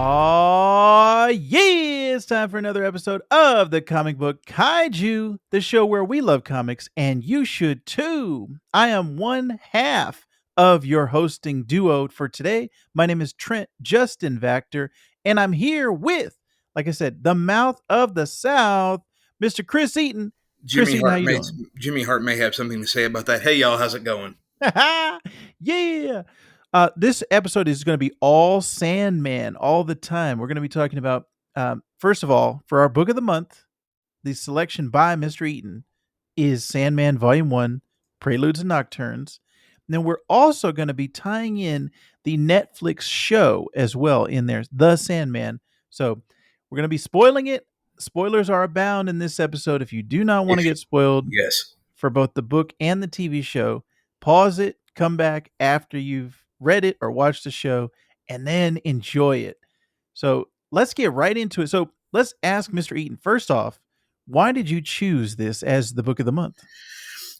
Oh, yeah! It's time for another episode of the Comic Book Kaiju, the show where we love comics, and you should too. I am one half of your hosting duo for today. My name is Trent Justin Vactor, and I'm here with, like I said, the mouth of the South, Mr. Chris Eaton. Chris Eaton, how you doing? Jimmy Hart may have something to say about that. Hey, y'all, how's it going? Yeah. This episode is going to be all Sandman all the time. We're going to be talking about, first of all, for our book of the month, the selection by Mr. Eaton is Sandman Volume 1, Preludes Nocturnes. And then we're also going to be tying in the Netflix show as well in there, The Sandman. So we're going to be spoiling it. Spoilers are abound in this episode. If you do not want to get spoiled, Yes. for both the book and the TV show, pause it, come back after you've read it or watched the show, and then enjoy it. So let's get right into it. So let's ask Mr. Eaton, first off, why did you choose this as the book of the month?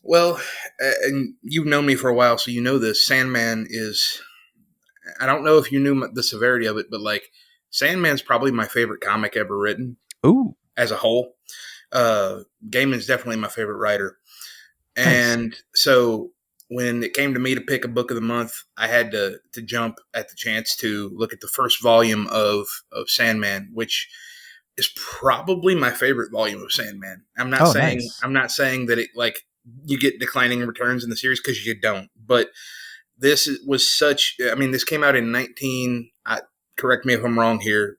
Well, and you've known me for a while, so you know this. Sandman is, I don't know if you knew the severity of it, but like, Sandman's probably my favorite comic ever written. Ooh. As a whole. Gaiman's definitely my favorite writer. And so when it came to me to pick a book of the month, I had to jump at the chance to look at the first volume of Sandman, which is probably my favorite volume of Sandman. I'm not saying that it like you get declining returns in the series, because you don't. But this was such. I mean, this came out in 19. Correct me if I'm wrong here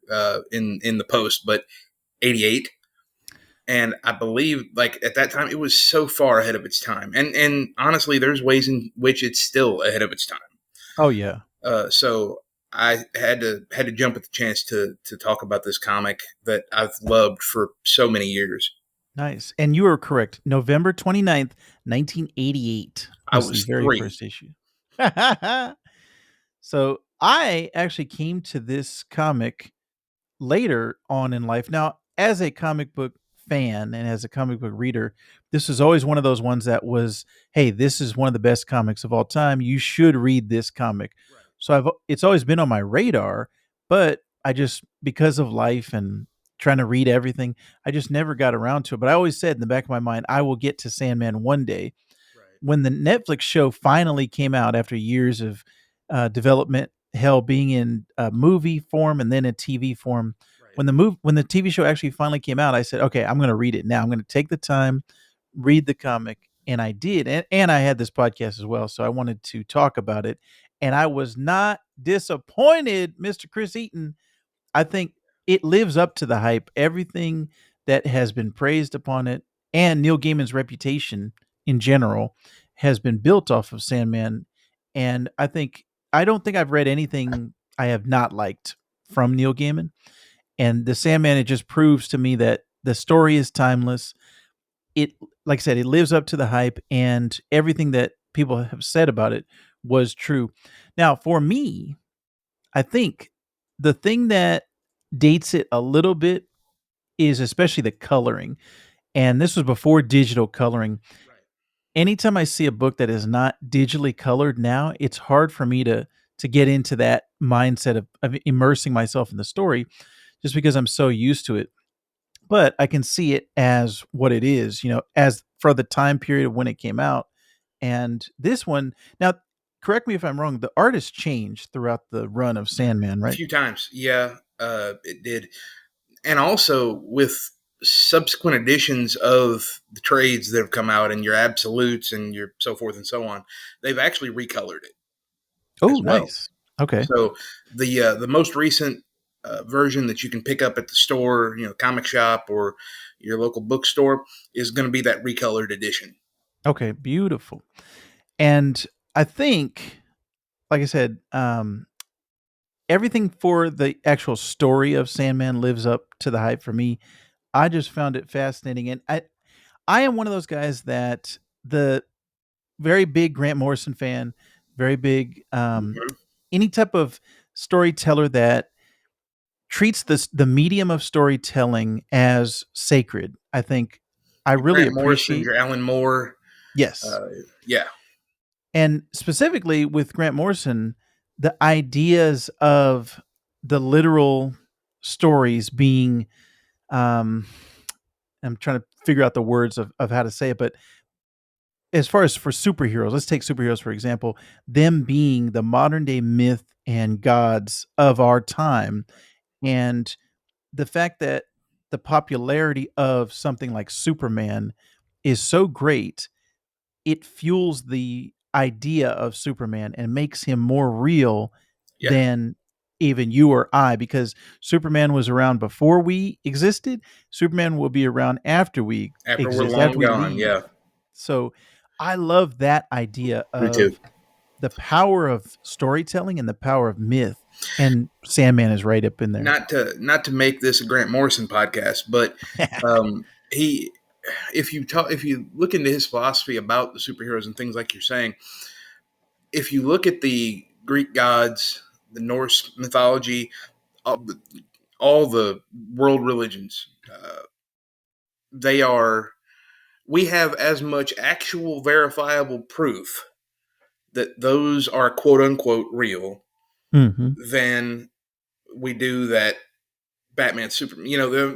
in the post, but 88. And I believe, like, at that time, it was so far ahead of its time. And honestly, there's ways in which it's still ahead of its time. Oh, yeah. So I had to jump at the chance to talk about this comic that I've loved for so many years. Nice. And you were correct. November 29th, 1988 was the very first issue. So I actually came to this comic later on in life. Now, as a comic book fan and as a comic book reader, this was always one of those ones that was, hey, this is one of the best comics of all time. You should read this comic. Right. So it's always been on my radar, but I just, because of life and trying to read everything, I just never got around to it. But I always said in the back of my mind, I will get to Sandman one day. Right. When the Netflix show finally came out after years of development, hell, being in movie form and then in TV form, when the TV show actually finally came out, I said, okay, I'm going to read it now. I'm going to take the time, read the comic. And I did. And I had this podcast as well. So I wanted to talk about it. And I was not disappointed, Mr. Chris Eaton. I think it lives up to the hype. Everything that has been praised upon it and Neil Gaiman's reputation in general has been built off of Sandman. And I don't think I've read anything I have not liked from Neil Gaiman. And the Sandman, it just proves to me that the story is timeless. It, like I said, it lives up to the hype, and everything that people have said about it was true. Now, for me, I think the thing that dates it a little bit is especially the coloring. And this was before digital coloring. Right. Anytime I see a book that is not digitally colored now, it's hard for me to get into that mindset of immersing myself in the story, just because I'm so used to it. But I can see it as what it is, as for the time period of when it came out. And this one, now, correct me if I'm wrong, the artist changed throughout the run of Sandman, right? A few times. Yeah, it did. And also with subsequent editions of the trades that have come out and your absolutes and your so forth and so on, they've actually recolored it. Oh, nice. Okay. So the most recent version that you can pick up at the store, comic shop or your local bookstore, is going to be that recolored edition. Okay, beautiful. And I think, like I said, everything for the actual story of Sandman lives up to the hype for me. I just found it fascinating. And I am one of those guys that the very big Grant Morrison fan, very big, any type of storyteller that treats the medium of storytelling as sacred. I think I really appreciate your Alan Moore. Yes. Yeah. And specifically with Grant Morrison, the ideas of the literal stories being, um, I'm trying to figure out the words of how to say it, but as far as for superheroes, let's take superheroes for example, them being the modern day myth and gods of our time, and the fact that the popularity of something like Superman is so great, it fuels the idea of Superman and makes him more real Yeah. than even you or I, because Superman was around before we existed. Superman will be around after we After we're exist, after long we gone. leave. Yeah. So I love that idea Me too. of the power of storytelling and the power of myth. And Sandman is right up in there. Not to make this a Grant Morrison podcast, but he if you look into his philosophy about the superheroes and things like you're saying, if you look at the Greek gods, the Norse mythology, all the world religions, they are we have as much actual verifiable proof that those are quote unquote real Mhm. than we do that Batman, Superman.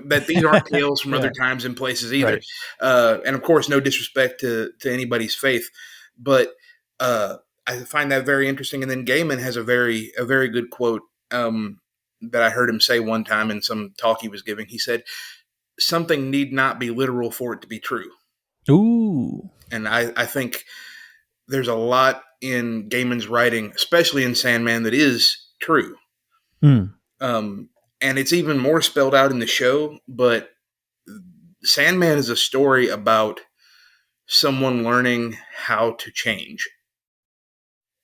That these aren't tales from other Yeah, times and places either. right. And of course, no disrespect to anybody's faith, but uh, I find that very interesting. And then Gaiman has a very good quote that I heard him say one time in some talk he was giving. He said, "Something need not be literal for it to be true." Ooh. And I think there's a lot in Gaiman's writing, especially in Sandman, that is true. Mm. Um, and it's even more spelled out in the show. But Sandman is a story about someone learning how to change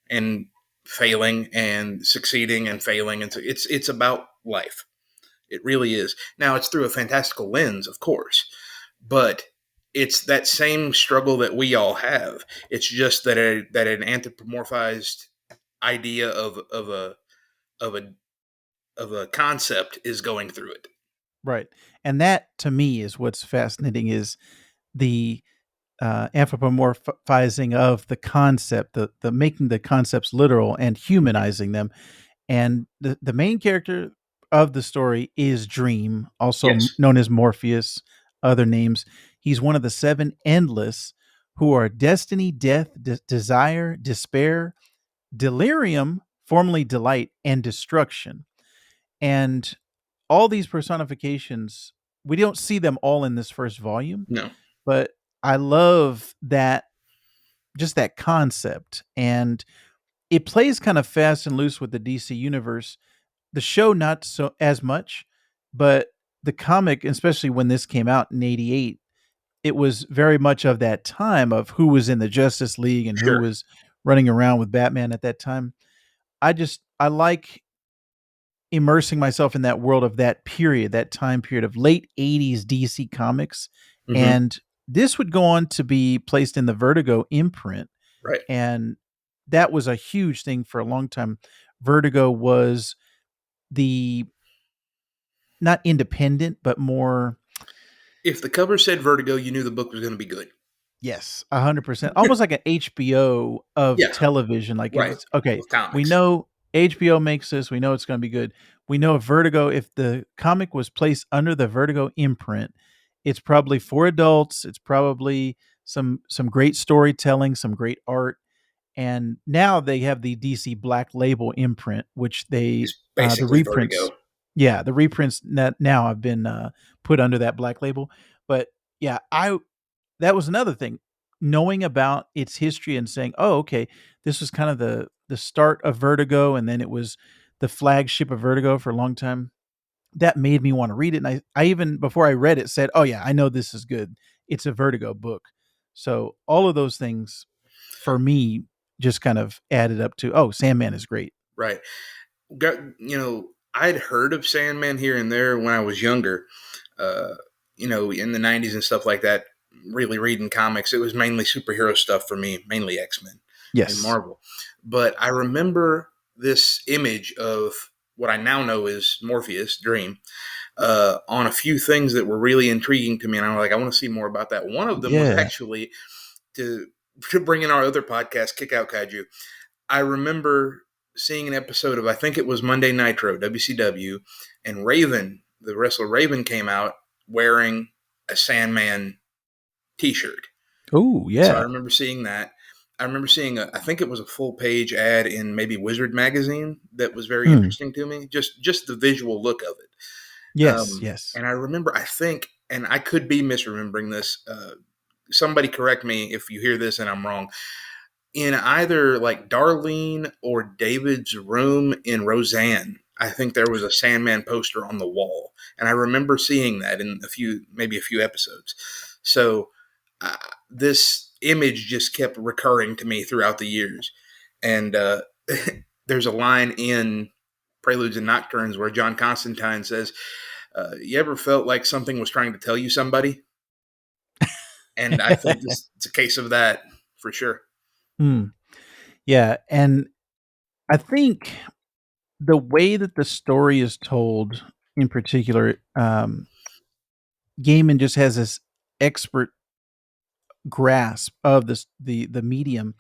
and failing and succeeding and failing, and so it's about life. It really is. Now it's through a fantastical lens, of course, but it's that same struggle that we all have. It's just that an anthropomorphized idea of a of a concept is going through it. Right. And that to me is what's fascinating is the anthropomorphizing of the concept, the making the concepts literal and humanizing them. And the main character of the story is Dream, also Yes. known as Morpheus, other names. He's one of the seven endless who are destiny, death, desire, despair, delirium, formerly delight, and destruction. And all these personifications, we don't see them all in this first volume, No. but I love that, just that concept. And it plays kind of fast and loose with the DC universe. The show not so as much, but the comic, especially when this came out in '88, it was very much of that time of who was in the Justice League and who Sure. was running around with Batman at that time. I like immersing myself in that world of that period, that time period of late '80s DC Comics, Hmm. and this would go on to be placed in the Vertigo imprint, Right. and that was a huge thing for a long time. Vertigo was the not independent, but more. If the cover said Vertigo, you knew the book was going to be good. Yes, 100%. Almost like an HBO of Yeah. television, like, Right. it's okay, With we comics. know HBO makes this, we know it's gonna be good. We know Vertigo, if the comic was placed under the Vertigo imprint, it's probably for adults, it's probably some great storytelling, some great art, and now they have the DC Black Label imprint, which they, It's the basically reprints, Vertigo. yeah, the reprints now have been, put under that Black Label, but, yeah, I that was another thing, knowing about its history and saying, "Oh, okay, this was kind of the start of Vertigo, and then it was the flagship of Vertigo for a long time." That made me wanna read it, and I even before I read it said, "Oh, yeah, I know this is good. It's a Vertigo book." So, all of those things, for me, just kind of added up to, "Oh, Sandman is great." Right. I'd heard of Sandman here and there when I was younger. Uh, in the '90s and stuff like that. Really reading comics, it was mainly superhero stuff for me, mainly X-Men and Yes. Marvel. But I remember this image of what I now know is Morpheus Dream on a few things that were really intriguing to me, and I'm like, I want to see more about that. One of them was Yeah. actually to bring in our other podcast, Kick Out Kaiju. I remember seeing an episode of, I think it was Monday Nitro, WCW, and Raven, the wrestler Raven, came out wearing a Sandman T-shirt. Oh, So I yeah. remember seeing that. I remember seeing I think it was a full page ad in maybe Wizard magazine that was very Hmm. interesting to me. Just the visual look of it. Yes, yes. And I remember, I think, and I could be misremembering this. Somebody correct me if you hear this and I'm wrong. In either like Darlene or David's room in Roseanne, I think there was a Sandman poster on the wall, and I remember seeing that in maybe a few episodes. So uh, this image just kept recurring to me throughout the years, and there's a line in Preludes and Nocturnes where John Constantine says, "You ever felt like something was trying to tell you somebody?" And I think this it's a case of that for sure. Hmm. Yeah, and I think the way that the story is told, in particular, Gaiman just has this expert grasp of the medium,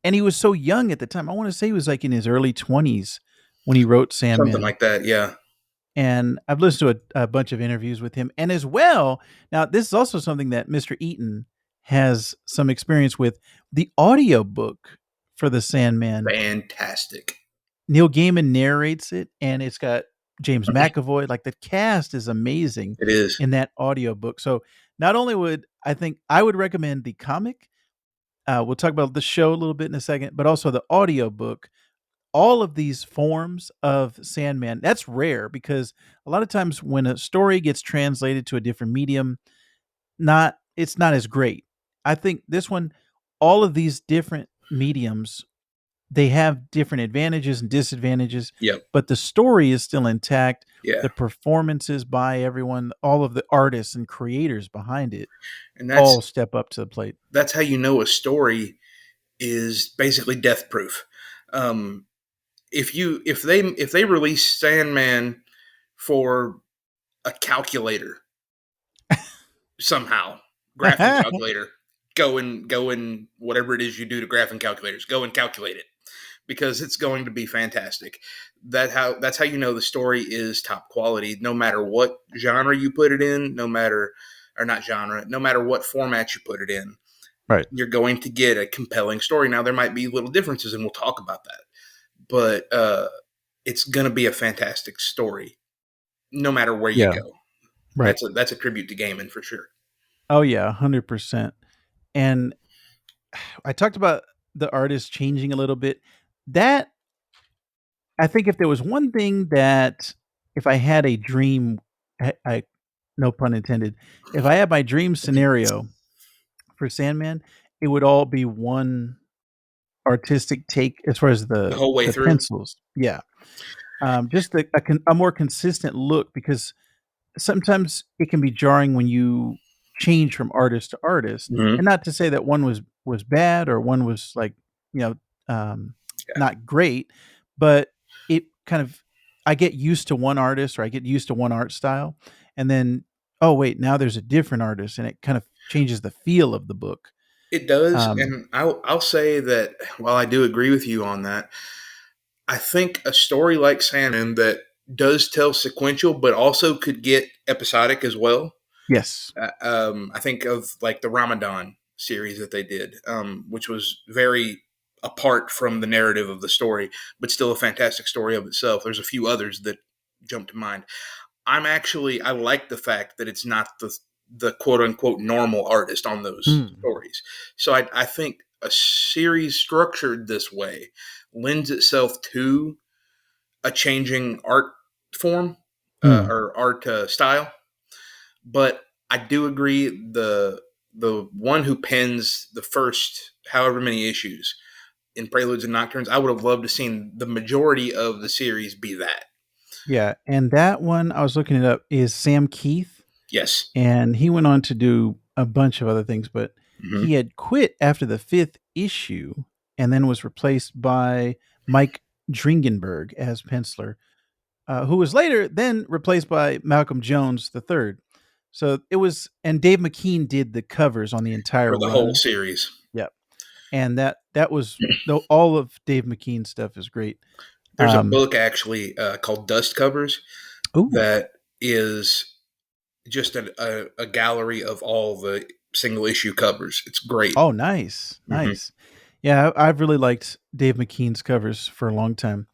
and he was so young at the time. I wanna say he was, like, in his early 20s when he wrote Something Sandman, like that, yeah. and I've listened to a bunch of interviews with him, and as well now this is also something that Mr. Eaton has some experience with, the audiobook for the Sandman. Fantastic. Neil Gaiman narrates it, and it's got James McAvoy, like, the cast is amazing It is. in that audiobook. So, not only would I think I would recommend the comic, we'll talk about the show a little bit in a second, but also the audiobook. All of these forms of Sandman, that's rare because a lot of times when a story gets translated to a different medium, not it's not as great. I think this one, all of these different mediums, they have different advantages and disadvantages, Yep. but the story is still intact. Yeah. The performances by everyone, all of the artists and creators behind it, And all step up to the plate. that's how you know a story is basically death proof. Um, if they release Sandman for a calculator somehow, graphing calculator, go and whatever it is you do to graphing calculators, go and calculate it because it's going to be fantastic. That's how you know the story is top quality, no matter what genre you put it in, no matter or not genre, no matter what format you put it in, Right. you're going to get a compelling story. Now there might be little differences, and we'll talk about that, but it's going to be a fantastic story, no matter where you Yeah. go. Right. That's a tribute to Gaiman for sure. Oh, yeah, 100%. And I talked about the artist changing a little bit. That I think if there was one thing that if I had a dream, I no pun intended, if I had my dream scenario for Sandman, it would all be one artistic take as far as The whole way the through. pencils. Yeah. Just a more consistent look because sometimes it can be jarring when you change from artist to artist, and Mm-hmm. not to say that one was bad or one was like, you know, um, Yeah. not great, but it kind of I get used to one artist or I get used to one art style, and then, "Oh, wait, now there's a different artist," and it kind of changes the feel of the book. It does, Um and I'll say that while I do agree with you on that, I think a story like Sandman that does tell sequential, but also could get episodic as well. Yes. I think of like the Ramadan series that they did, which was very apart from the narrative of the story, but still a fantastic story of itself. There's a few others that jump to mind. I like the fact that it's not the quote unquote normal artist on those Mm. stories. So I think a series structured this way lends itself to a changing art form Mm. or art style. But I do agree the one who pens the first however many issues in Preludes and Nocturnes, I would have loved to seen the majority of the series be that. Yeah, and that one, I was looking it up, is Sam Keith. Yes. And he went on to do a bunch of other things, but Hmm. he had quit after the 5th issue and then was replaced by Mike Dringenberg as penciler, who was later then replaced by Malcolm Jones III. So it was and Dave McKean did the covers on the entire For the whole run. series. Yep. And that was though all of Dave McKean's stuff is great. There's a Um, book actually called Dust Covers ooh, that is just a gallery of all the single issue covers. It's great. oh, nice, Hmm. nice. Yeah, I've really liked Dave McKean's covers for a long time.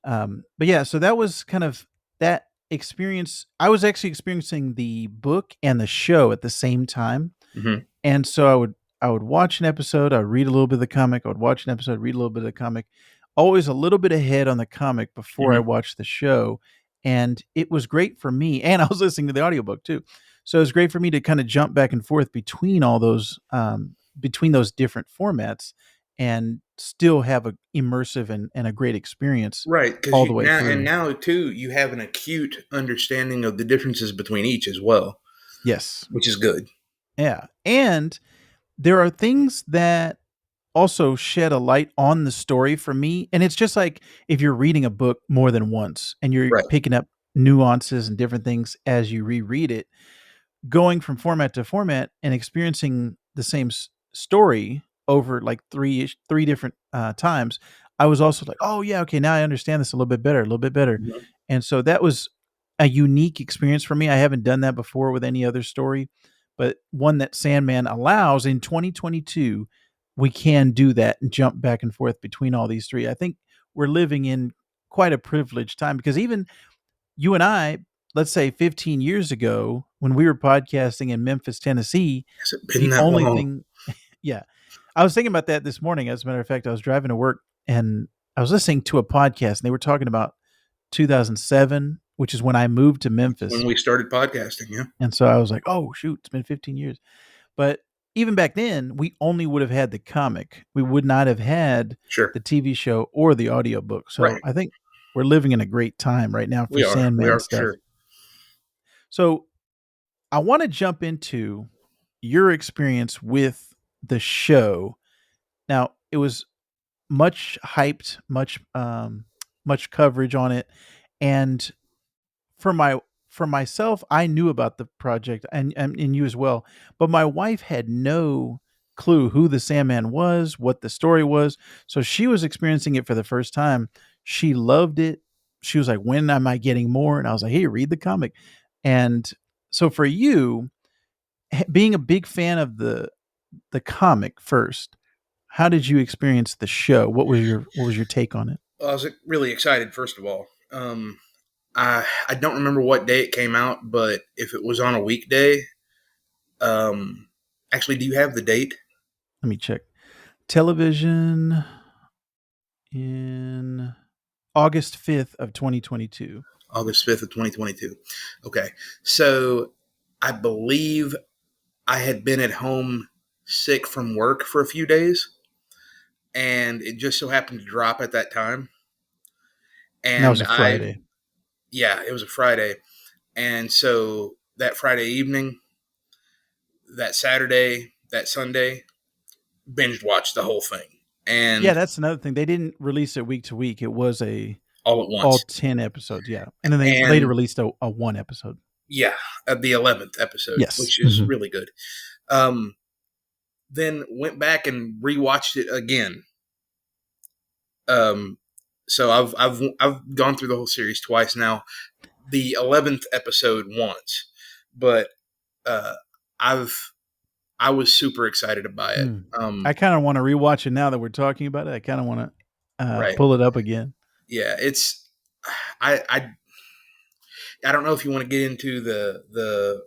But yeah, so that was kind of that experience. I was actually experiencing the book and the show at the same time. Hmm. And so I would watch an episode, I would read a little bit of the comic, I would watch an episode, read a little bit of the comic, always a little bit ahead on the comic before I Hmm. watched the show. And it was great for me. And I was listening to the audiobook too. So it was great for me to kind of jump back and forth between those different formats and still have a immersive and a great experience Right, because all you the way now and through. now too, you have an acute understanding of the differences between each as well, Yes. which is good. Yeah. And there are things that also shed a light on the story for me. And it's just like if you're reading a book more than once and you're Right. picking up nuances and different things as you reread it, going from format to format and experiencing the same story over like three different times, I was also like, oh yeah, okay, now I understand this a little bit better, a little bit better. Mhm. And so that was a unique experience for me. I haven't done that before with any other story, but one that Sandman allows in 2022, we can do that and jump back and forth between all these three. I think we're living in quite a privileged time because even you and I, let's say 15 years ago, when we were podcasting in Memphis, Tennessee, Has it been the that only long? thing, yeah, I was thinking about that this morning. As a matter of fact, I was driving to work and I was listening to a podcast and they were talking about 2007, which is when I moved to When Memphis. we started podcasting, yeah. And so I was like, oh, shoot, it's been 15 years. But even back then, we only would have had the comic. We would not have had Sure. the TV show or the audiobook. So Right. I think we're living in a great time right now for We are. We Sandman are for stuff. sure. So I want to jump into your experience with the show. Now, it was much hyped, much coverage on it, and for myself, I knew about the project and you as well, but my wife had no clue who the Sandman was, what the story was. So she was experiencing it for the first time. She loved it. She was like, "When am I getting more?" And I was like, "Hey, read the comic." And so for you, being a big fan of the comic first, how did you experience the show? What was your take on it? Well, I was really excited. First of all, I don't remember what day it came out, but if it was on a weekday, um, actually, do you have the date? Let me check. Television in August 5th of 2022. August 5th of 2022. Okay, so I believe I had been at home sick from work for a few days, and it just so happened to drop at that time. And that was And a I, Friday. yeah, it was a Friday, and so that Friday evening, that Saturday, that Sunday, binge watched the whole thing, Yeah, and that's another thing. They didn't release it week to week. It was a all at all once. 10 episodes, yeah. And then they later And released a one episode. yeah, the 11th episode, Yes. which is Mhm. really good. Um, then went back and rewatched it again. Um, so I've gone through the whole series twice now. The 11th episode once, but uh, I've I was super excited by it. Mm. I kinda wanna rewatch it now that we're talking about it. I kinda wanna, Right? pull it up again. Yeah, it's I I I don't know if you want to get into the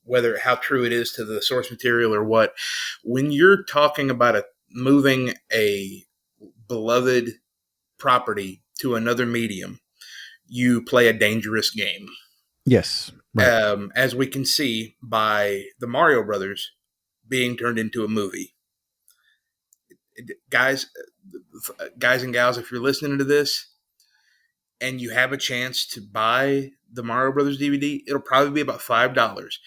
whether how true it is to the source material or what. When you're talking about moving a beloved property to another medium, you play a dangerous game. Yes, right. As we can see by the Mario Brothers being turned into a movie. Guys, guys and gals, if you're listening to this and you have a chance to buy the Mario Brothers DVD, it'll probably be about $5.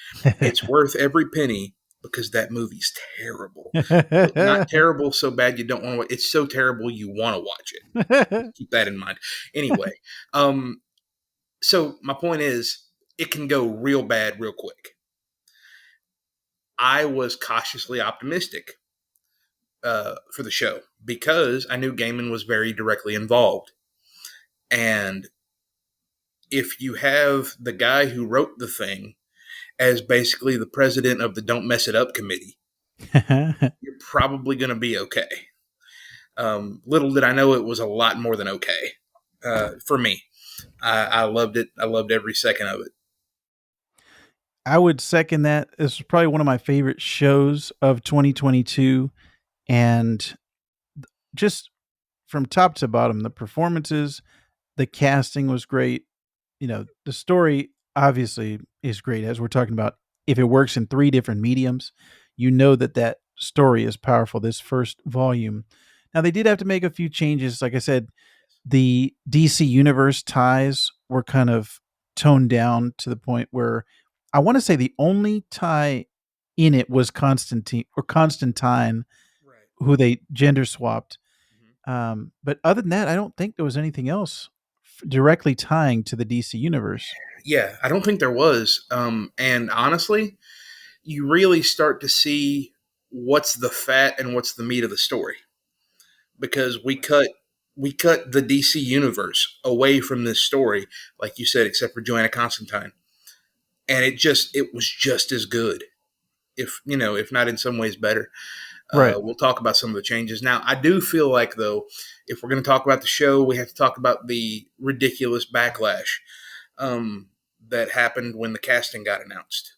It's worth every penny because that movie's terrible. But not terrible so bad you don't want to watch. It's so terrible you want to watch it. Just keep that in mind. Anyway, um, so my point is, it can go real bad real quick. I was cautiously optimistic for the show because I knew Gaiman was very directly involved. And if you have the guy who wrote the thing as basically the president of the Don't Mess It Up committee, you're probably going to be okay. Little did I know it was a lot more than okay for me. I loved it. I loved every second of it. I would second that. This is probably one of my favorite shows of 2022. And just from top to bottom, the performances, the casting was great. The story obviously is great. As we're talking about, if it works in three different mediums, that story is powerful. This first volume. Now, they did have to make a few changes. Like I said, the DC Universe ties were kind of toned down to the point where I want to say the only tie in it was Constantine, Right. who they gender swapped. Mhm. But other than that, I don't think there was anything else directly tying to the DC Universe. Yeah, I don't think there was. And honestly, you really start to see what's the fat and what's the meat of the story because we cut the DC universe away from this story, like you said, except for Joanna Constantine, and it was just as good, if not in some ways better. Right. We'll talk about some of the changes now. I do feel like though, if we're going to talk about the show, we have to talk about the ridiculous backlash um, that happened when the casting got announced.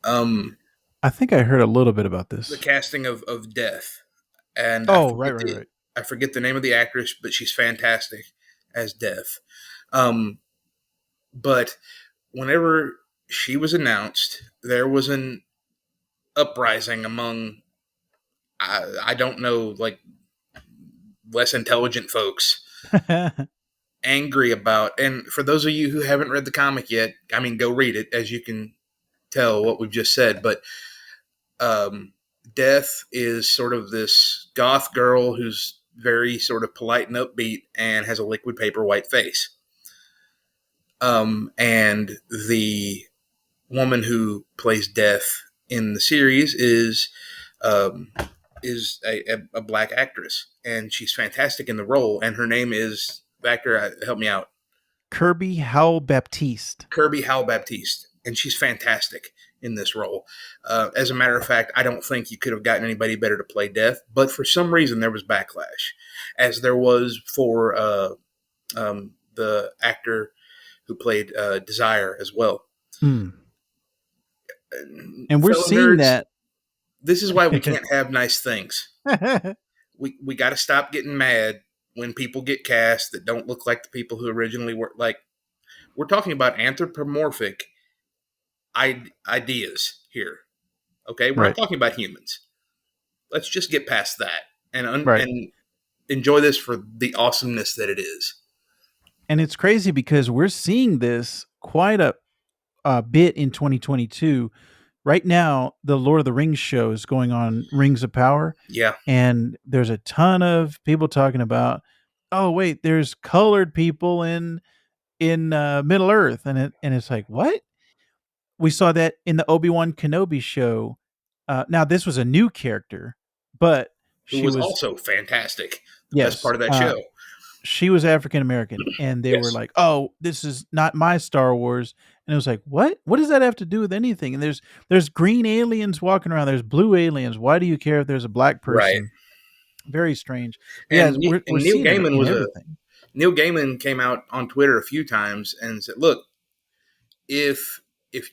Um, I think I heard a little bit about the this. casting of Death, and Oh, right, right, right. I forget the name of the actress, but she's fantastic as Death. Um, but whenever she was announced, there was an uprising among I don't know, like, less intelligent folks angry about. And for those of you who haven't read the comic yet, I mean, go read it, as you can tell what we've just said. But um, Death is sort of this goth girl who's very sort of polite and upbeat and has a liquid paper white face. And the woman who plays Death in the series um, is a black actress, and she's fantastic in the role. And her name is Vactor. Help me out. Kirby Howell Baptiste. Kirby Howell Baptiste, and she's fantastic in this role. As a matter of fact, I don't think you could have gotten anybody better to play Death, but for some reason there was backlash, as there was for the actor who played Desire as well. Mm. And we're Fellow seeing nerds, that. this is why we can't have nice things. We got to stop getting mad when people get cast that don't look like the people who originally were. Like, we're talking about anthropomorphic ideas here. Okay, we're not Right, talking about humans. Let's just get past that right. and enjoy this for the awesomeness that it is. And it's crazy because we're seeing this quite a bit in 2022. Right now, the Lord of the Rings show is going on, Rings of Power, Yeah, and there's a ton of people talking about, oh wait, there's colored people in Middle Earth, and it's like, what? We saw that in the Obi-Wan Kenobi show. Now this was a new character, but who she was was, also fantastic. The best yes, part of that show. she was African American, and they were Yes, like, "Oh, this is not my Star Wars." And it was like, "What? What does that have to do with anything?" And there's green aliens walking around. There's blue aliens. Why do you care if there's a black right. person? Very strange. But yeah, And we're Neil seeing it Gaiman in was a everything. Neil Gaiman came out on Twitter a few times and said, "Look, if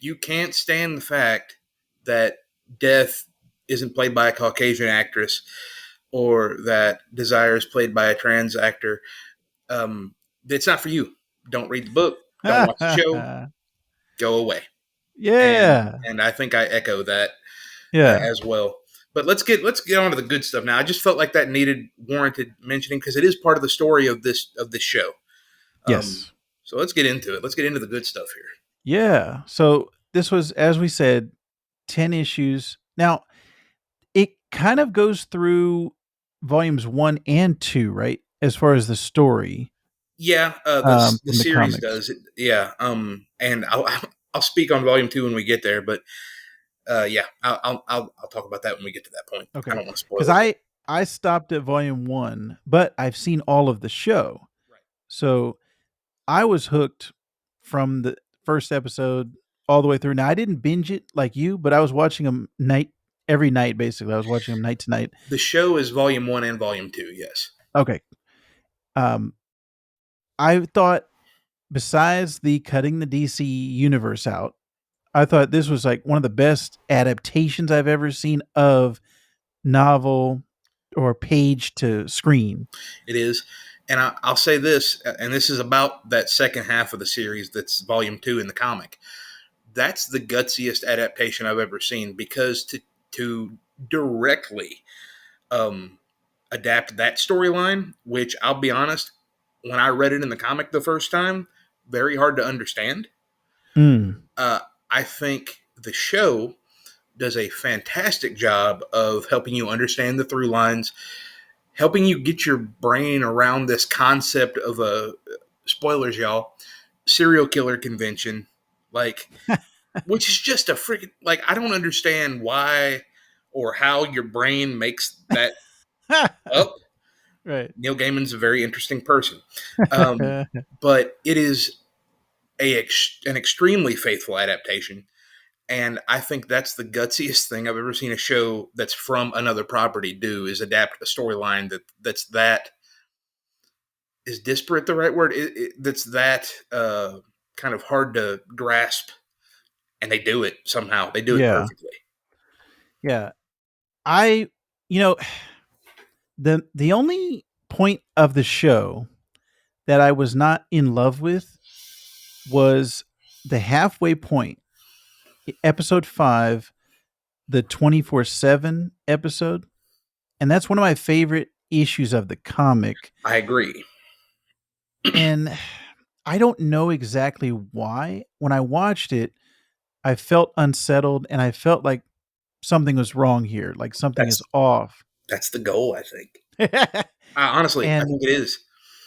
you can't stand the fact that Death isn't played by a Caucasian actress or that Desire is played by a trans actor, it's not for you. Don't read the book. Don't watch the show. Go away." Yeah, And I think I echo that yeah, as well. But let's get on to the good stuff now. I just felt like that warranted mentioning because it is part of the story of this show. Um, yes, so let's get into it. Let's get into the good stuff here. yeah. So this was, as we said, 10 issues. Now it kind of goes through volumes 1 and 2, right? As far as the story, Yeah, the from the series comics. does. Yeah, and I'll speak on volume 2 when we get there. But yeah, I'll talk about that when we get to that point. I Okay, don't want to because spoil it. I stopped at volume 1, but I've seen all of the show. So I was hooked from the first episode all the way through. Now I didn't binge it like you, but I was watching them every night basically. I was watching them night to night. The show is volume 1 and volume 2, yes. Okay. Um I thought besides the cutting the DC universe out, I thought this was like one of the best adaptations I've ever seen of novel or page to screen. It is. And I'll say this, and this is about that second half of the series that's volume 2 in the comic. That's the gutsiest adaptation I've ever seen, because to directly um, adapt that storyline, which I'll be honest, when I read it in the comic the first time, very hard to understand. Mm. Uh, I think the show does a fantastic job of helping you understand the through lines, helping you get your brain around this concept of a, spoilers, y'all, serial killer convention. Like, which is just a freaking, like, I don't understand why or how your brain makes that up. Right. Neil Gaiman's a very interesting person. Um, but it is an extremely faithful adaptation. And I think that's the gutsiest thing I've ever seen a show that's from another property do, is adapt a storyline that is disparate the right word? That's that kind of hard to grasp, and they do it somehow. They do it Yeah. perfectly. Yeah. I you know, the only point of the show that I was not in love with was the halfway point. Episode 5, the 24/7 episode, and that's one of my favorite issues of the comic. I agree. And I don't know exactly why. When I watched it, I felt unsettled and I felt like something was wrong here, like something is That's off. that's the goal, I think. Honestly, I And think it is.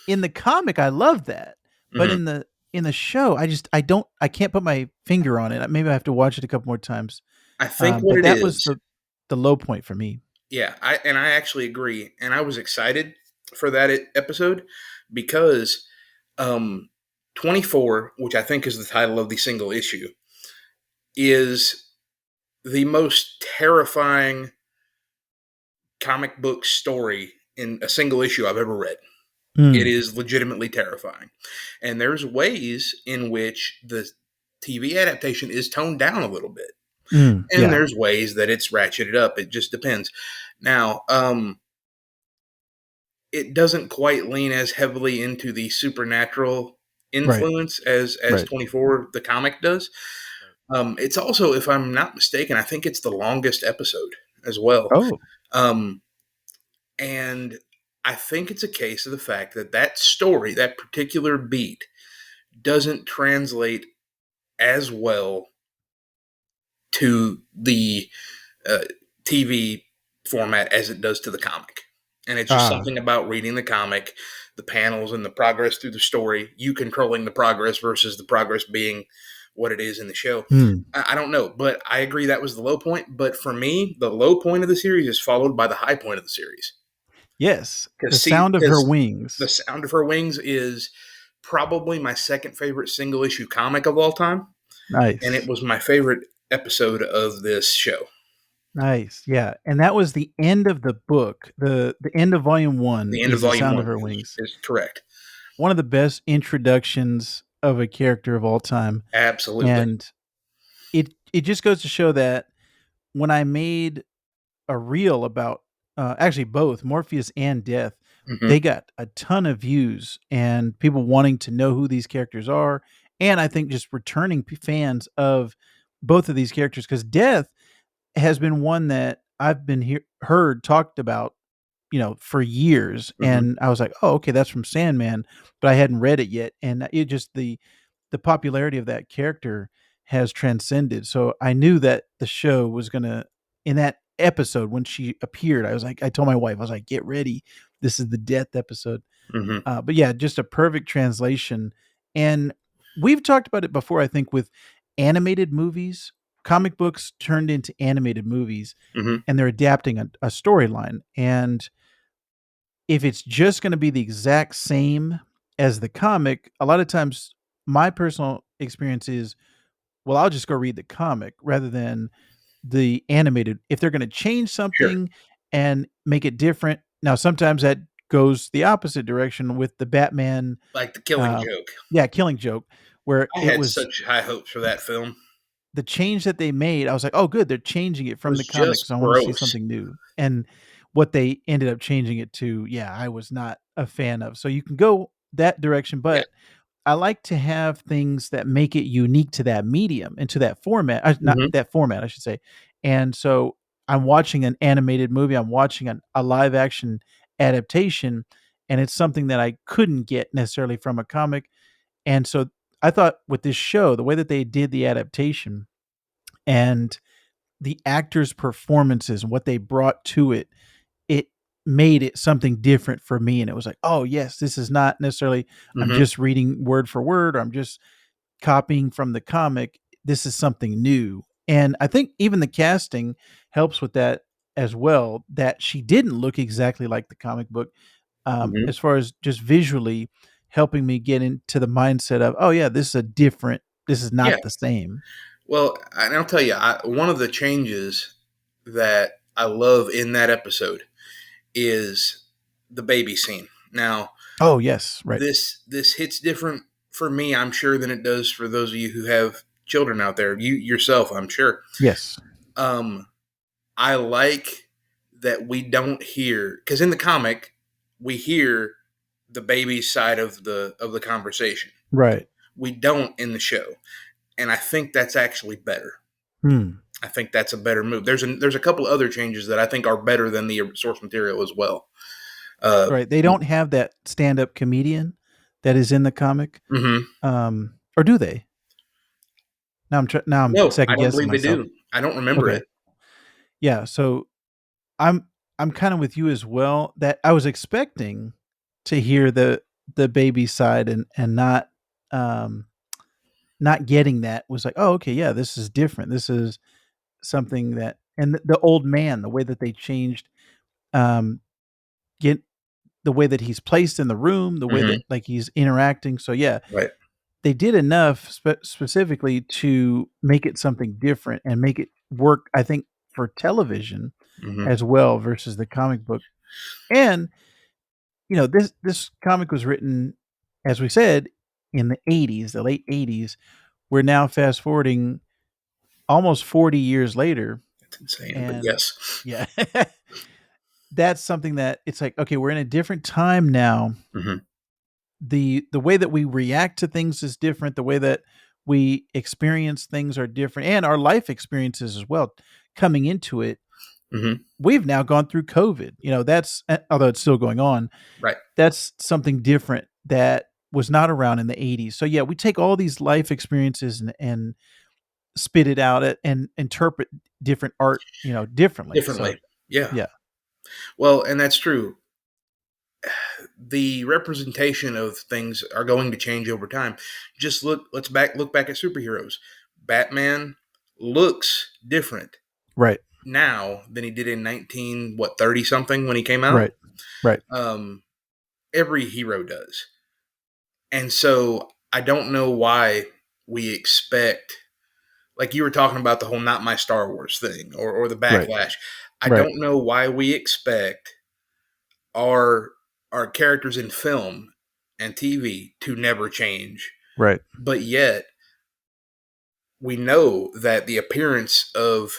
in the comic, I love that, but Mm-hmm. in the show, I can't put my finger on it. Maybe I have to watch it a couple more times. I think what But it that was is, the low point for me. yeah, I actually agree, and I was excited for that episode because 24, which I think is the title of the single issue, is the most terrifying comic book story in a single issue I've ever read. It Mm, is legitimately terrifying. And there's ways in which the TV adaptation is toned down a little bit. And yeah, there's ways that it's ratcheted up. It just depends. Now, it doesn't quite lean as heavily into the supernatural right, influence as right, 24 the comic does. right. It's also, if I'm not mistaken, I think it's the longest episode as well. Oh, Um, and I think it's a case of the fact that that story, that particular beat, doesn't translate as well to the uh, TV format as it does to the comic. And it's just ah, something about reading the comic, the panels, and the progress through the story, you controlling the progress versus the progress being what it is in the show. mm, I don't know, but I agree that was the low point. But for me, the low point of the series is followed by the high point of the series. yes, the Because see, sound of her because the wings. sound of her wings is probably my second favorite single issue comic of all time, and it Nice. was my favorite episode of this show. Nice, yeah, and that was the end of the book. The end of volume 1 The end of is The volume Sound of one Her Wings. is correct. One of the best introductions of a character of all time, Absolutely. and it just goes to show that when I made a reel about, actually both Morpheus and Death, Hmm. they got a ton of views and people wanting to know who these characters are, and I think just returning fans of both of these characters because Death has been one that I've been heard talked about, for years, Hmm. and I was like, "Oh, okay, that's from Sandman," but I hadn't read it yet, and it just the popularity of that character has transcended. So I knew that the show was gonna in that episode when she appeared, I told my wife, I was like, "Get ready, this is the death episode." Hmm. But yeah, just a perfect translation, and we've talked about it before. I think with animated movies, comic books turned into animated movies, Hmm. and they're adapting a storyline, and if it's just gonna be the exact same, as the comic, a lot of times my personal experience is, well, I'll just go read the comic rather than the animated. If they're gonna change Sure. something and make it different, now sometimes that goes the opposite direction with the Batman, Like the Killing uh Joke. yeah, Killing Joke, where I it had was such high hopes for that film. the change that they made. I was like, "Oh, good, they're changing it It from the was comics. just I wanna see gross. something new." And what they ended up changing it to, yeah, I was not a fan of. So you can go that direction, Yeah. but I like to have things that make it unique to that medium and to that format, not Mhm. that format, I should say. And so I'm watching an animated movie, I'm watching a live action adaptation, and it's something that I couldn't get necessarily from a comic. And so I thought with this show, the way that they did the adaptation and the actors' performances and what they brought to it, it made it something different for me. And it was like, oh, yes, this is not necessarily, I'm Mhm. just reading word for word, or I'm just copying from the comic. This is something new. And I think even the casting helps with that as well, that she didn't look exactly like the comic book, Mhm. as far as just visually helping me get into the mindset of, oh, yeah, this is Yeah. not the same. Well, and I'll tell you, one of the changes that I love in that episode is the baby scene. Now, Oh, yes. Right. this hits different for me, I'm sure, than it does for those of you who have children out there. You yourself, I'm sure. Yes. Um, I like that we don't hear, because in the comic we hear the baby side of the conversation. Right. We don't in the show, and I think that's actually better. Hmm. I think that's a better move. There's a couple other changes that I think are better than the source material as well. Uh, Right. They don't have that stand-up comedian that is in the comic. mhm. Or do they? Now I'm No, I second don't guessing believe they myself. do. I don't remember Okay. it. Yeah, so I'm I'm kinda with you as well, that I was expecting to hear the baby side and um, not getting that was like, "Oh, okay, yeah, this is different. This is something that." And the old man, the way that they changed, um, get the way that he's placed in the room, the way that, Mhm. like, he's interacting, so yeah, Right. they did enough specifically to make it something different and make it work, I think, for television Mhm. as well versus the comic book. And, this comic was written, as we said, in the '80s, the late '80s. We're now fast forwarding almost 40 years later, It's insane, but and yes. yeah, that's something that it's like, okay, we're in a different time now. Mhm. The way that we react to things is different, the way that we experience things are different, and our life experiences as well coming into it. Mhm. We've now gone through COVID, that's although it's still going on, Right. that's something different that was not around in the '80s. So, yeah, we take all these life experiences and spit it out and interpret different art, differently. So, Differently. Yeah. yeah. Well, and that's true. The representation of things are going to change over time. Just look back at superheroes. Batman looks different Right, now than he did in 30 something when he came out. right, right, Um, every hero does. And so I don't know why we expect, like you were talking about the whole not my Star Wars thing, or the right, backlash. I right, don't know why we expect our our characters in film and TV to never change, right, but yet we know that the appearance uh,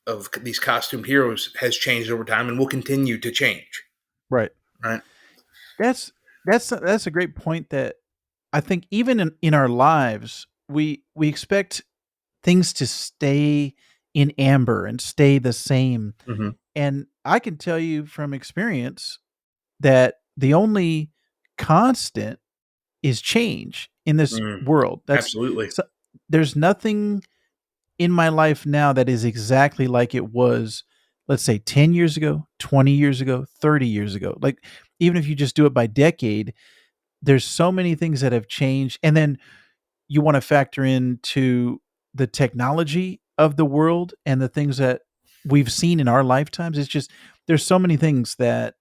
of these costumed heroes has changed over time and will continue to change. right. Right? That's that's a great point that I think even in our lives, we expect things to stay in amber and stay the same. Mm-hmm. And I can tell you from experience that the only constant is change in this Mm, world. absolutely. So, there's nothing in my life now that is exactly like it was, let's say 10 years ago, 20 years ago, 30 years ago. Like, even if you just do it by decade, there's so many things that have changed. And then you want to factor into the technology of the world and the things that we've seen in our lifetimes. It's just there's so many things that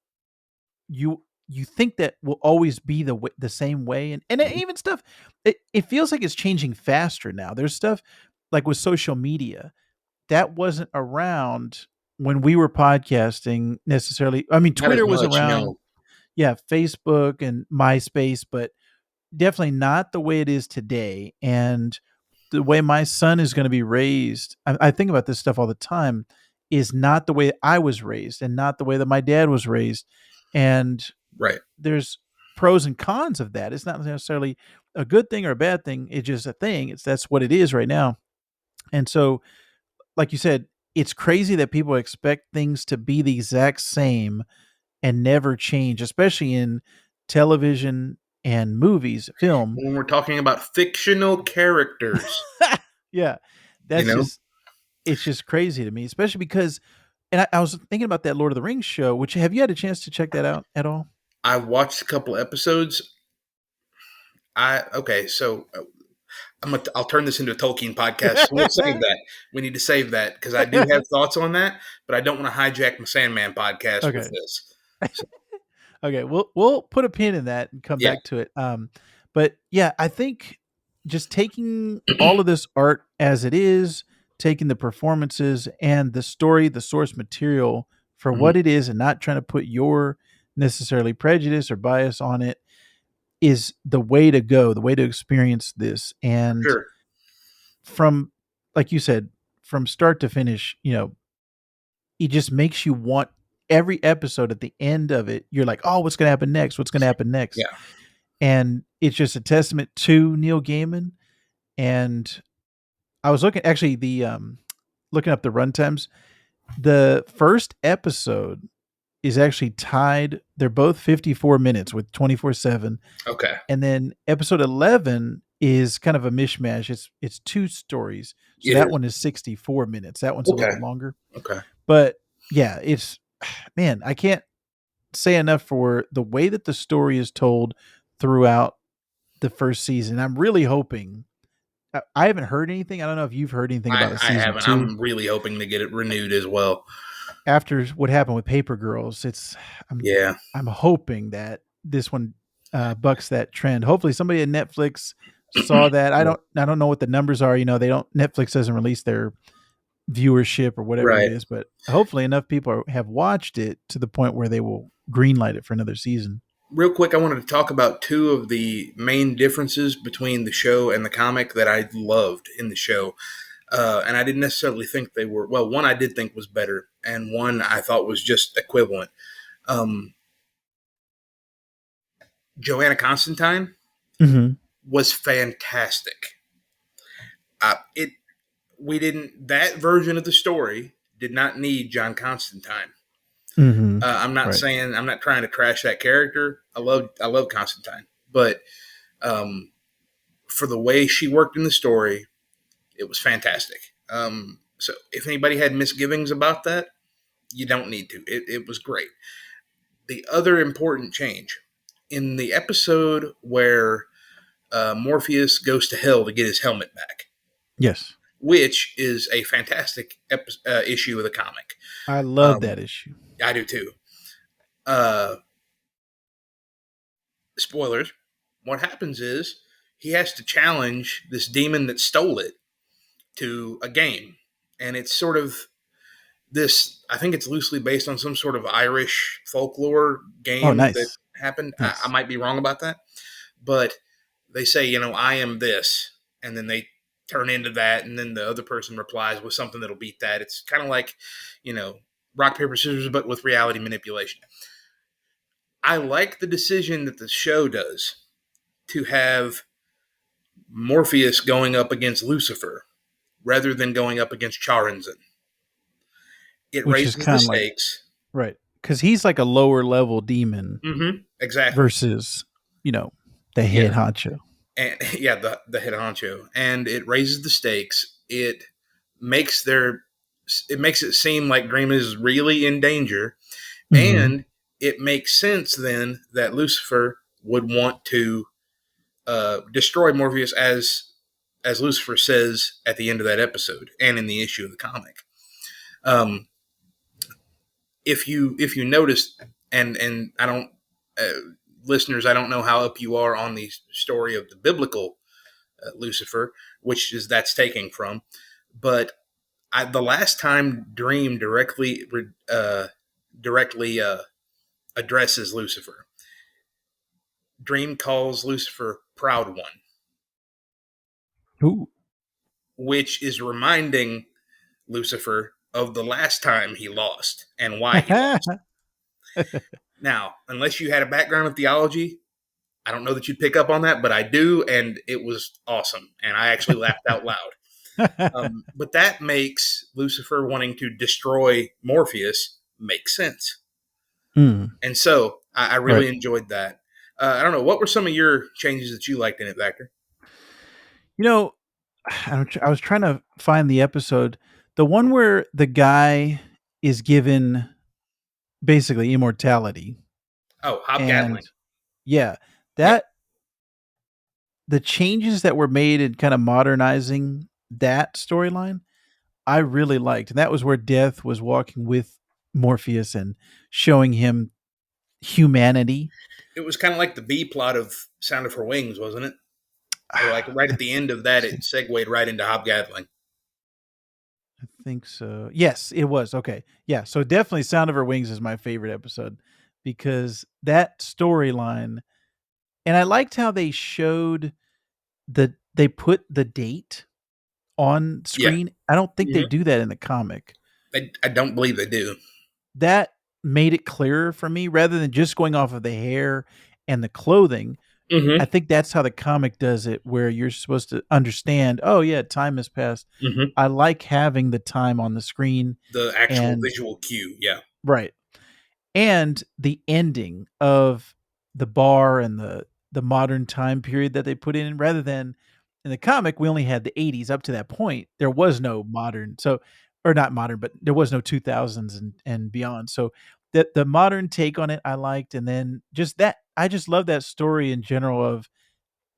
you you think that will always be the same way, and Mhm. even stuff, it feels like it's changing faster now. There's stuff like with social media that wasn't around when we were podcasting necessarily. I mean, Not as Twitter was much, around, no. yeah, Facebook and MySpace, but definitely not the way it is today. And the way my son is going to be raised, I think about this stuff all the time, is not the way I was raised and not the way that my dad was raised. And Right. there's pros and cons of that. It's not necessarily a good thing or a bad thing. It's just a thing. That's what it is right now. And so, like you said, it's crazy that people expect things to be the exact same and never change, especially in television and movies, film. When we're talking about fictional characters, Yeah, you that's know, just it's just crazy to me, especially because, and I was thinking about that Lord of the Rings show. Which, have you had a chance to check that out at all? I watched a couple episodes. I'll turn this into a Tolkien podcast. So we'll save that. We need to save that because I do have thoughts on that, but I don't want to hijack my Sandman podcast with Okay. this. So, Okay, we'll put a pin in that and come yeah, back to it. But yeah, I think just taking all of this art as it is, taking the performances and the story, the source material for mhm, what it is, and not trying to put your necessarily prejudice or bias on it is the way to go, the way to experience this. And sure, from, like you said, from start to finish, it just makes you want every episode. At the end of it, you're like, oh, what's going to happen next? What's going to happen next? yeah, And it's just a testament to Neil Gaiman. And I was looking, actually, looking up the runtimes. The first episode is actually tied. They're both 54 minutes with 24/7. okay, And then episode 11 is kind of a mishmash. It's two stories. So it that is one is 64 minutes. That one's a little okay, bit longer. okay. But yeah, it's man, I can't say enough for the way that the story is told throughout the first season. I'm really hoping. I haven't heard anything. I don't know if you've heard anything about a I season haven't. two I'm really hoping to get it renewed as well. after what happened with Paper Girls. I'm Yeah, I'm hoping that this one bucks that trend. Hopefully, somebody at Netflix saw that. I don't know what the numbers are. They don't. Netflix doesn't release their viewership or whatever it right. is, but hopefully enough people have watched it to the point where they will greenlight it for another season. Real quick, I wanted to talk about two of the main differences between the show and the comic that I loved in the show. And I didn't necessarily think they were, well, one I did think was better, and one I thought was just equivalent. Um, Joanna Constantine Mhm. was fantastic. It we didn't that version of the story did not need John Constantine. Mhm. I'm not Right. saying I'm not trying to trash that character. I love Constantine, but um, for the way she worked in the story, it was fantastic. So if anybody had misgivings about that, you don't need to. It was great. The other important change in the episode where Morpheus goes to hell to get his helmet back, Yes. which is a fantastic issue of the comic. I love Um, that issue. I do too. Uh, Spoilers. What happens is he has to challenge this demon that stole it to a game, and it's sort of this. I think it's loosely based on some sort of Irish folklore Oh, game that nice. happened. I Nice. might be wrong about that, but they say, I am this, and then they turn into that, and then the other person replies with something that'll beat that. It's kind of like, you know, rock paper scissors, but with reality manipulation. I like the decision that the show does to have Morpheus going up against Lucifer rather than going up against Charinzen. It Which is raises the kinda like, stakes. right, because he's like a lower level demon Exactly. versus, you know, the Yeah. head honcho. And yeah, the head honcho, and it raises the stakes. Makes their it makes it seem like Dream is really in danger, Mhm. and it makes sense then that Lucifer would want to destroy Morpheus as Lucifer says at the end of that episode and in the issue of the comic. Um, if you notice, and I don't. uh, listeners, I don't know how up you are on the story of the biblical Lucifer, which is that's taking from, but the last time Dream directly addresses Lucifer, Dream calls Lucifer Proud One, Ooh. which is reminding Lucifer of the last time he lost and why he lost. Now, unless you had a background in theology, I don't know that you'd pick up on that, but I do, and it was awesome, and I actually laughed out loud. But that makes Lucifer wanting to destroy Morpheus make sense, Mm, and so I right. really enjoyed that. I don't know, what were some of your changes that you liked in it, Vactor? You know, I was trying to find the episode, the one where the guy is given basically immortality, Oh, and Hobgaddling. yeah, Yep. that the changes that were made in kind of modernizing that storyline, I really liked. And that was where Death was walking with Morpheus and showing him humanity. It was kind of like the B plot of Sound of Her Wings, wasn't it? Or like right I at the end of that, it think segued right into Hobgaddling. I think so. Yes, it was. Okay. Yeah. So definitely Sound of Her Wings is my favorite episode because that storyline, and I liked how they showed they put the date on Yeah. screen. I don't think they Hmm. do that in the comic. I don't believe they do. That made it clearer for me rather than just going off of the hair and the clothing. I Hmm. think that's how the comic does it, where you're supposed to understand, oh yeah, time has passed. Hmm. I like having the time on the screen The actual and visual cue. Yeah. right. And the ending of the bar and the modern time period that they put in rather than in the comic, we only had the '80s up to that point. There was no modern, so or not modern, but there was no 2000s and beyond. So the modern take on it I liked, and then just that I just love that story in general of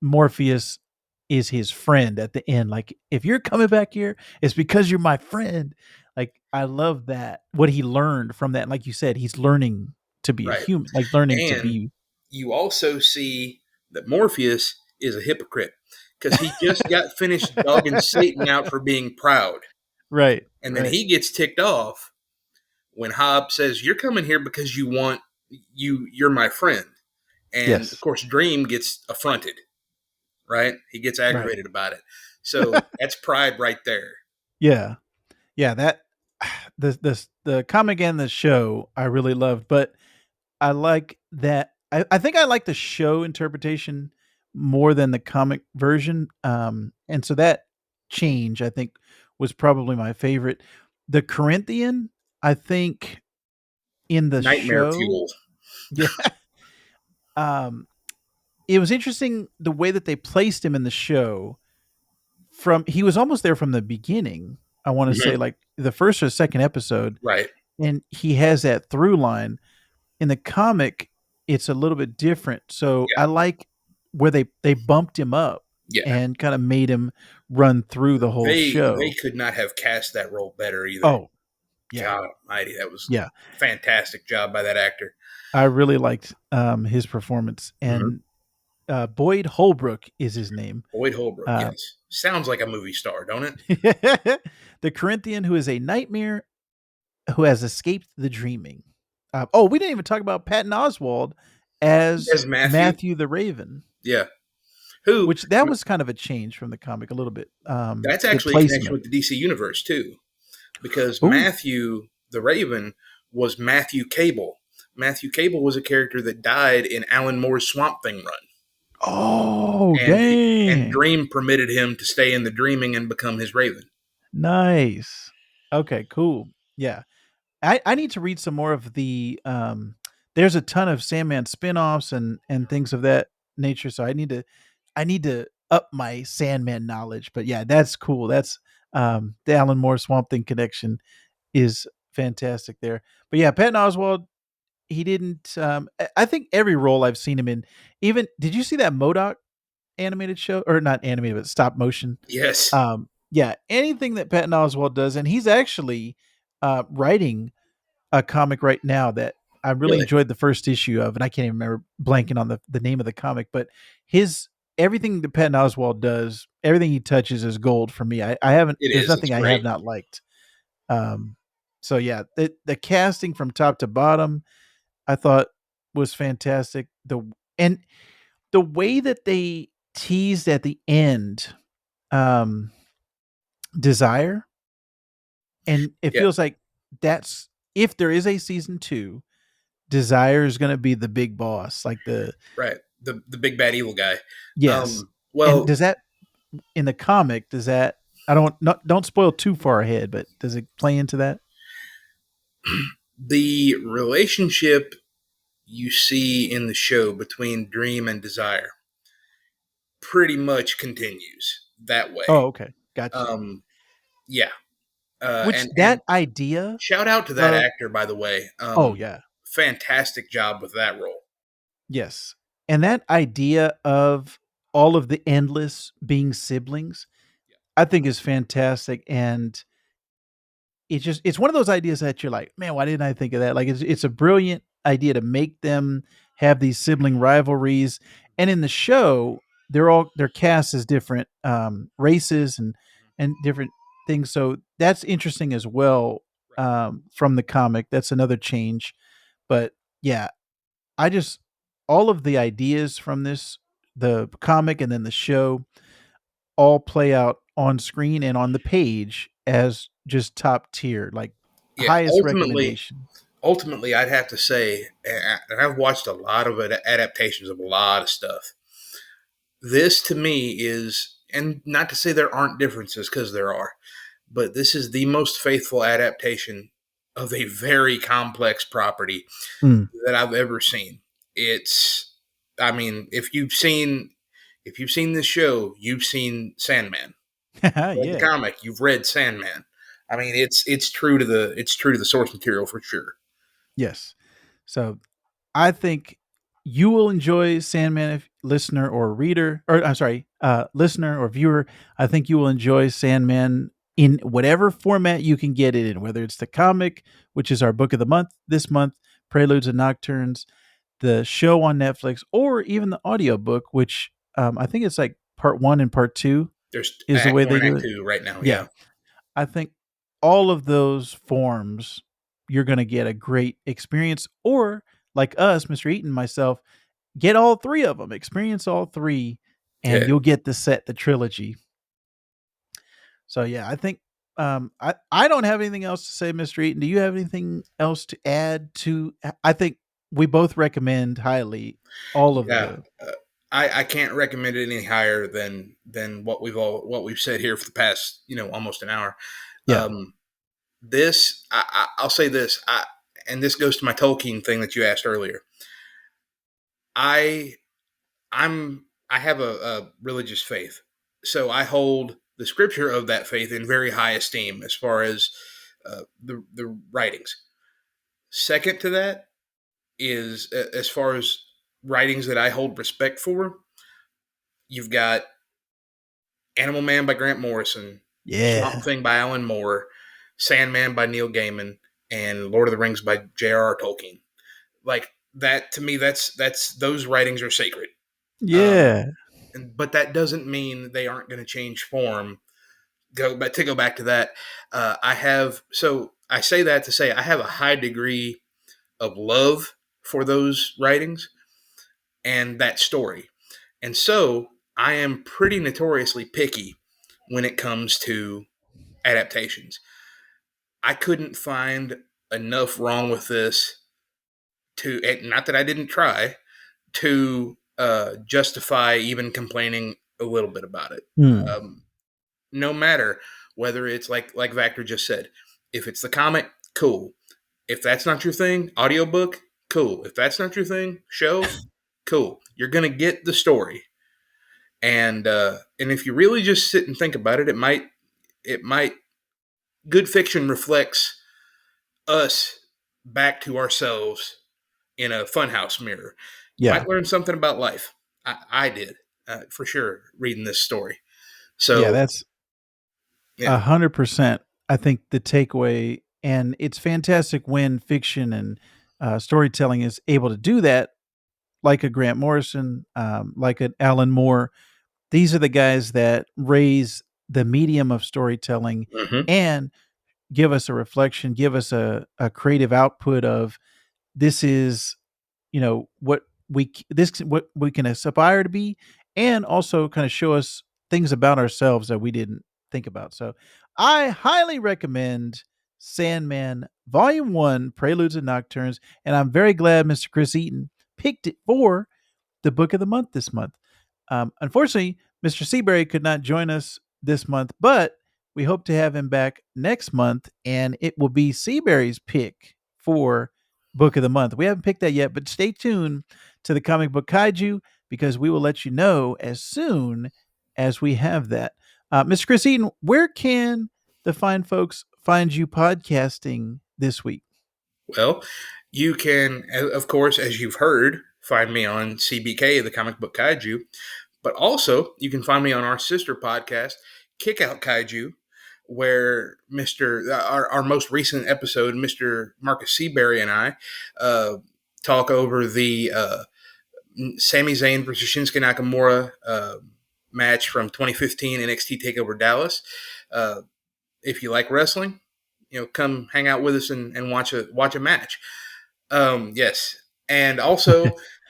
Morpheus is his friend at the end. Like, if you're coming back here, it's because you're my friend. Like, I love that. What he learned from that. Like you said, he's learning to be a Right. human, like learning to And be you also see that Morpheus is a hypocrite because he just got finished dogging Satan out for being proud. right, And then right. he gets ticked off when Hobb says, "You're coming here because you want you're my friend." And of Yes, course Dream gets affronted, right? He gets right. aggravated about it. So that's pride right there. Yeah, yeah. That the comic and the show I really loved, but I like that. I think I like the show interpretation more than the comic version. And so that change I think was probably my favorite. The Corinthian, I think in the Nightmare show, fuel. yeah, um, it was interesting the way that they placed him in the show. From he was almost there from the beginning. I want to say Mhm. like the first or second episode, Right. and he has that through line. In the comic, it's a little bit different. So Yeah. I like where they bumped him up Yeah. and kind of made him run through the whole They show. could not have cast that role better either. Oh, yeah. God Almighty, that was Yeah. fantastic job by that actor. I really liked his performance. Mhm. And Boyd Holbrook is his name. Boyd Holbrook, Uh, yes, sounds like a movie star, don't it? the Corinthian who is a nightmare who has escaped the dreaming. Oh, we didn't even talk about Patton Oswald as As Matthew, Matthew the Raven, yeah. Who which that was kind of a change from the comic a little bit. that's The actually a connection placement. with the DC universe too, because Oh, Matthew the Raven was Matthew Cable. Matthew Cable was a character that died in Alan Moore's Swamp Thing run, oh, and dang. Dream permitted him to stay in the Dreaming and become his Raven. Nice. Okay, cool. Yeah. I need to read some more of there's a ton of Sandman spin-offs and things of that nature, so I need to up my Sandman knowledge. But yeah, that's cool. That's the Alan Moore Swamp Thing connection is fantastic there. But yeah, Patton Oswalt, he didn't I think every role I've seen him in, even did you see that Modoc animated show or not animated but stop motion? Yes, Yeah, anything that Patton Oswalt does, and he's actually writing a comic right now that I really Really? enjoyed the first issue of, and I can't even remember blanking on the name of the comic, but his everything that Patton Oswalt does, everything he touches is gold for me. I haven't It there's is. It's nothing I great. have not liked. Um, so yeah, the casting from top to bottom, I thought was fantastic. And the way that they teased at the end, um, Desire, and it Yeah, feels like that's if there is a season 2, Desire is gonna be the big boss, like the right. The big bad evil guy. yes. And Well, does that in the comic, does that I don't not don't spoil too far ahead, but does it play into that? the relationship you see in the show between Dream and Desire pretty much continues that way. Oh, okay. Gotcha. Um, yeah, Which and that idea shout out to that of actor, by the way. oh, yeah. Fantastic job with that role. Yes. And that idea of all of the Endless being siblings, I think is fantastic, and it's one of those ideas that you're like, "Man, why didn't I think of that?" Like, it's a brilliant idea to make them have these sibling rivalries, and in the show, their cast is different, races and different things, so that's interesting as well, Right. from the comic. That's another change, but, yeah, I just all of the ideas from this the comic and then the show all play out on screen and on the page as just top tier, like Yeah. highest recommendation. Ultimately, I'd have to say, and I've watched a lot of adaptations of a lot of stuff. This to me is, and not to say there aren't differences because there are, but this is the most faithful adaptation of a very complex property Mm. that I've ever seen. It's, I mean, if you've seen this show, you've seen Sandman. Read the Yeah. comic, you've read Sandman. I mean, it's true to the source material for sure. Yes. So I think you will enjoy Sandman if listener or reader, or I'm sorry, listener or viewer. I think you will enjoy Sandman in whatever format you can get it in, whether it's the comic, which is our book of the month this month, Preludes and Nocturnes, the show on Netflix, or even the audiobook, which I think it's like part one and part two There's is the Act way One they and do Act it. Two right now. Yeah. Yeah, I think all of those forms, you're going to get a great experience. Or like us, Mr. Eaton, myself, get all three of them, experience all three, and yeah, you'll get the trilogy. So yeah, I think I don't have anything else to say, Mr. Eaton. Do you have anything else to add to? I think we both recommend highly all of yeah. the I can't recommend it any higher than what we've said here for the past almost an hour. yeah Um, this I'll say this, and this goes to my Tolkien thing that you asked earlier. I I have a religious faith, so I hold the scripture of that faith in very high esteem as far as the writings. Second to that is as far as writings that I hold respect for. You've got Animal Man by Grant Morrison, Swamp yeah Thing by Alan Moore, Sandman by Neil Gaiman, and Lord of the Rings by J.R.R. Tolkien. Like that to me, that's those writings are sacred. Um, yeah but that doesn't mean they aren't going to change form. Go back to that. I say that to say I have a high degree of love for those writings and that story, and so I am pretty notoriously picky when it comes to adaptations. I couldn't find enough wrong with this to, not that I didn't try, to justify even complaining a little bit about it. Hmm. No matter whether it's like Vactor just said, if it's the comic, cool. If that's not your thing, audiobook, cool. If that's not your thing, show, cool. You're gonna get the story, and if you really just sit and think about it, it might good fiction reflects us back to ourselves in a funhouse mirror. You Yeah. might learn something about life. I did for sure reading this story. Yeah, So that's yeah, 100%, I think the takeaway, and it's fantastic when fiction and storytelling is able to do that, like a Grant Morrison, like an Alan Moore. These are the guys that raise the medium of storytelling Hmm. and give us a reflection, give us a creative output of this is, what what we can aspire to be, and also kind of show us things about ourselves that we didn't think about. So I highly recommend Sandman Volume 1, Preludes and Nocturnes, and I'm very glad Mr. Chris Eaton picked it for the book of the month this month. Unfortunately, Mr. Seabury could not join us this month, but we hope to have him back next month, and it will be Seabury's pick for book of the month. We haven't picked that yet, but stay tuned to the Comic Book Kaiju because we will let you know as soon as we have that. Mr. Chris Eaton, where can the fine folks find you podcasting this week? Well, you can, of course, as you've heard, find me on CBK, the Comic Book Kaiju, but also you can find me on our sister podcast, Kick Out Kaiju, where our most recent episode, Mr. Marcus Seabury and I uh, talk over the Sami Zayn versus Shinsuke Nakamura match from 2015 NXT Takeover Dallas. Uh, if you like wrestling, come hang out with us and watch a match. Yes, and also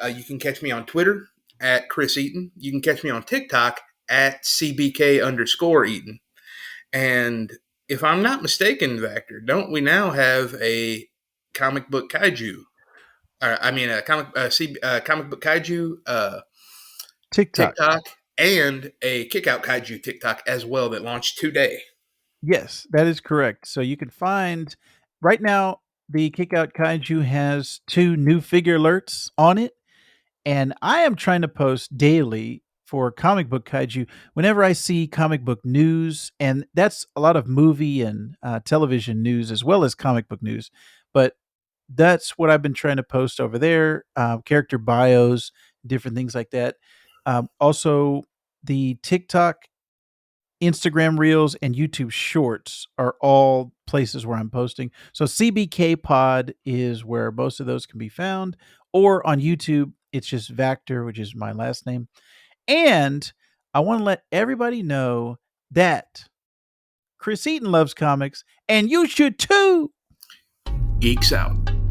you can catch me on Twitter at Chris Eaton. You can catch me on TikTok at CBK_Eaton. And if I'm not mistaken, Vactor, don't we now have a comic book kaiju? I mean, a comic book kaiju TikTok. TikTok and a Kickout Kaiju TikTok as well that launched today. Yes, that is correct. So you can find right now the Kickout Kaiju has 2 new figure alerts on it, and I am trying to post daily for Comic Book Kaiju whenever I see comic book news, and that's a lot of movie and television news as well as comic book news. But that's what I've been trying to post over there, character bios, different things like that. Also, the TikTok, Instagram Reels, and YouTube Shorts are all places where I'm posting. So CBK Pod is where most of those can be found, or on YouTube, it's just Vactor, which is my last name. And I want to let everybody know that Chris Eaton loves comics, and you should too. Geeks out.